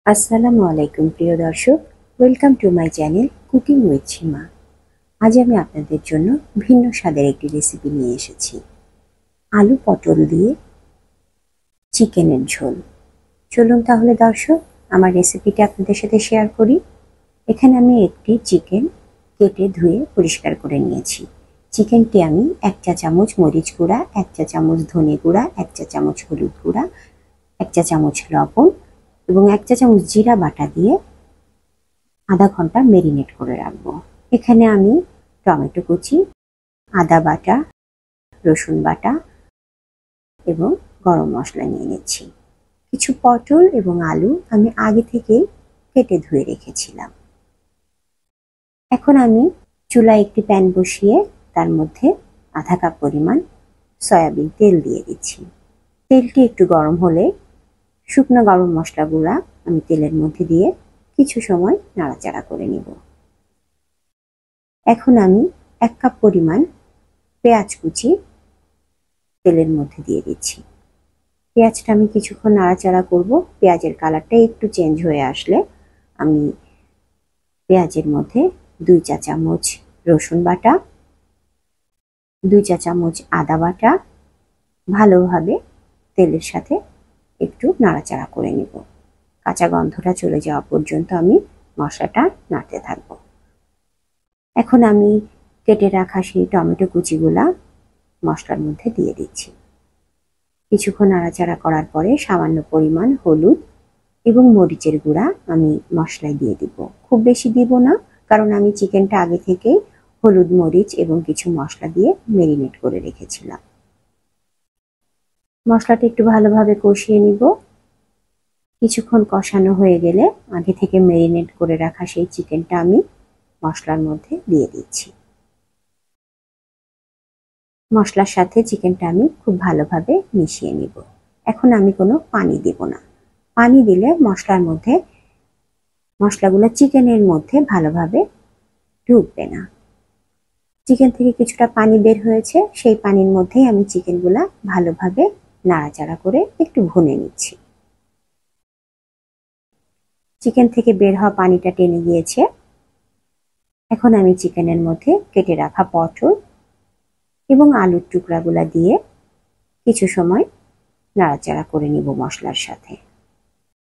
আসসালামু আলাইকুম প্রিয় দর্শক, welcome to my channel cooking with Seema. আজ আমি আপনাদের জন্য ভিন্ন স্বাদের একটি রেসিপি নিয়ে এসেছি। আলু পটল দিয়ে চিকেনের ঝোল। চলুন তাহলে দর্শক আমার রেসিপিটি আপনাদের সাথে শেয়ার করি। এখানে আমি একটি চিকেন কেটে ধুয়ে পরিষ্কার করে নিয়েছি। চিকেনটি আমি 1 চা চামচ মরিচ গুঁড়া, 1 চা চামচ ধনে গুঁড়া, 1 চা চামচ হলুদ গুঁড়া, 1 চা চামচ লবণ এবং 1 চা চামচ জিরা বাটা দিয়ে আধা ঘন্টা মেরিনেট করে রাখবো। এখানে আমি টমেটো কুচি, আদা বাটা, রসুন বাটা এবং গরম মশলা নিয়ে নিচ্ছি। কিছু পটল এবং আলু আমি আগে থেকেই কেটে ধুয়ে রেখেছিলাম। এখন আমি চুলায় একটি প্যান বসিয়ে তার মধ্যে আধা কাপ পরিমাণ সয়াবিন তেল দিয়ে দিচ্ছি। তেলটি একটু গরম হলে শুকনো গরম মশলা গুঁড়া আমি তেলের মধ্যে দিয়ে কিছু সময় নাড়াচাড়া করে নিব। এখন আমি 1 কাপ পরিমাণ পেঁয়াজ কুচি তেলের মধ্যে দিয়ে দিচ্ছি। পেঁয়াজটা আমি কিছুক্ষণ নাড়াচাড়া করব। পেঁয়াজের কালারটা একটু চেঞ্জ হয়ে আসলে আমি পেঁয়াজের মধ্যে 2 চা চামচ রসুন বাটা, 2 চা চামচ আদা বাটা ভালোভাবে তেলের সাথে একটু নাড়াচাড়া করে নিব। কাঁচা গন্ধটা চলে যাওয়া পর্যন্ত আমি মশলাটা নাড়তে থাকবো। এখন আমি কেটে রাখা সেই টমেটো কুচিগুলা মশলার মধ্যে দিয়ে দিচ্ছি। কিছুক্ষণ নাড়াচাড়া করার পরে সামান্য পরিমাণ হলুদ এবং মরিচের গুঁড়া আমি মশলায় দিয়ে দিব। খুব বেশি দিব না, কারণ আমি চিকেনটা আগে থেকেই হলুদ, মরিচ এবং কিছু মশলা দিয়ে মেরিনেট করে রেখেছিলাম। মশলাটা একটু ভালোভাবে কষিয়ে নিব। কিছুক্ষণ কষানো হয়ে গেলে আগে থেকে মেরিনেট করে রাখা সেই চিকেনটা আমি মশলার মধ্যে দিয়ে দিচ্ছি। মশলার সাথে চিকেনটা আমি খুব ভালোভাবে মিশিয়ে নিব। এখন আমি কোনো পানি দেব না। পানি দিলে মশলার মধ্যে মশলাগুলো চিকেনের মধ্যে ভালোভাবে ঢুকবে না। চিকেন থেকে কিছুটা পানি বের হয়েছে, সেই পানির মধ্যেই আমি চিকেনগুলা ভালোভাবে নাড়াচাড়া করে একটু ভুনে নিচ্ছি। চিকেন থেকে বের হওয়া পানিটা টেনে গিয়েছে। এখন আমি চিকেনের মধ্যে কেটে রাখা পটল এবং আলুর টুকরাগুলা দিয়ে কিছু সময় নাড়াচাড়া করে নিব মশলার সাথে।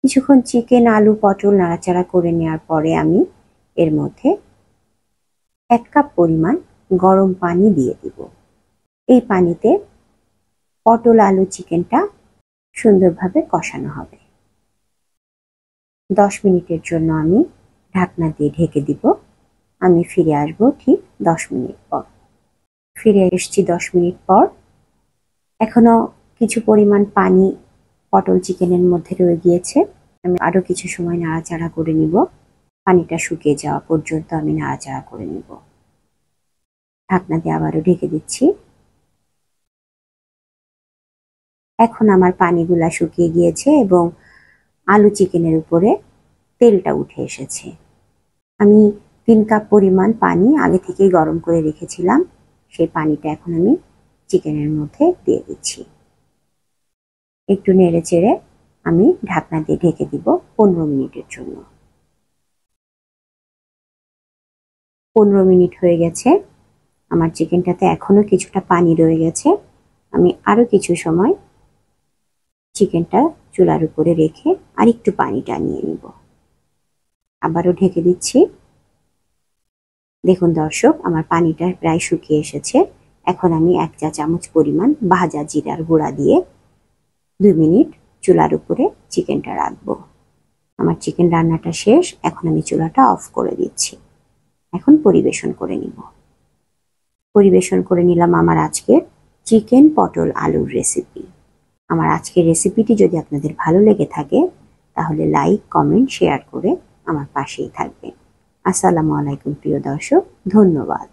কিছুক্ষণ চিকেন, আলু, পটল নাড়াচাড়া করে নেওয়ার পরে আমি এর মধ্যে 1 কাপ পরিমাণ গরম পানি দিয়ে দিব। এই পানিতে পটল, আলু, চিকেনটা সুন্দরভাবে কষানো হবে। 10 মিনিটের জন্য আমি ঢাকনা দিয়ে ঢেকে দিব। আমি ফিরে আসব ঠিক 10 মিনিট পর। ফিরে এসেছি 10 মিনিট পর। এখনো কিছু পরিমাণ পানি পটল চিকেনের মধ্যে রয়ে গিয়েছে। আমি আরো কিছু সময় নাড়াচাড়া করে নিব। পানিটা শুকিয়ে যাওয়া পর্যন্ত আমি নাড়াচাড়া করে নিব। ঢাকনা দিয়ে আবারও ঢেকে দিচ্ছি। এখন আমার পানিগুলা শুকিয়ে গিয়েছে এবং আলু চিকেনের উপরে তেলটা উঠে এসেছে। আমি 3 কাপ পরিমাণ পানি আগে থেকেই গরম করে রেখেছিলাম। সেই পানিটা এখন আমি চিকেনের মধ্যে দিয়ে দিচ্ছি। একটু নেড়ে চেড়ে আমি ঢাকনা দিয়ে ঢেকে দিব 15 মিনিটের জন্য। 15 মিনিট হয়ে গেছে। আমার চিকেনটাতে এখনো কিছুটা পানি রয়ে গেছে। আমি আরো কিছু সময় চিকেনটা চুলার উপরে রেখে আরেকটু পানি টানিয়ে নিব। আবারও ঢেকে দিচ্ছি। দেখুন দর্শক, আমার পানিটা প্রায় শুকিয়ে এসেছে। এখন আমি 1 চা চামচ পরিমাণ ভাজা জিরার গুঁড়া দিয়ে 2 মিনিট চুলার উপরে চিকেনটা রাখবো। আমার চিকেন রান্নাটা শেষ। এখন আমি চুলাটা অফ করে দিচ্ছি। এখন পরিবেশন করে নিব। পরিবেশন করে নিলাম আমার আজকের চিকেন পটল আলুর রেসিপি। আমার আজকের রেসিপিটি যদি আপনাদের ভালো লেগে থাকে তাহলে লাইক, কমেন্ট, শেয়ার করে আমার পাশেই থাকবেন। আসসালামু আলাইকুম প্রিয় দর্শক, ধন্যবাদ।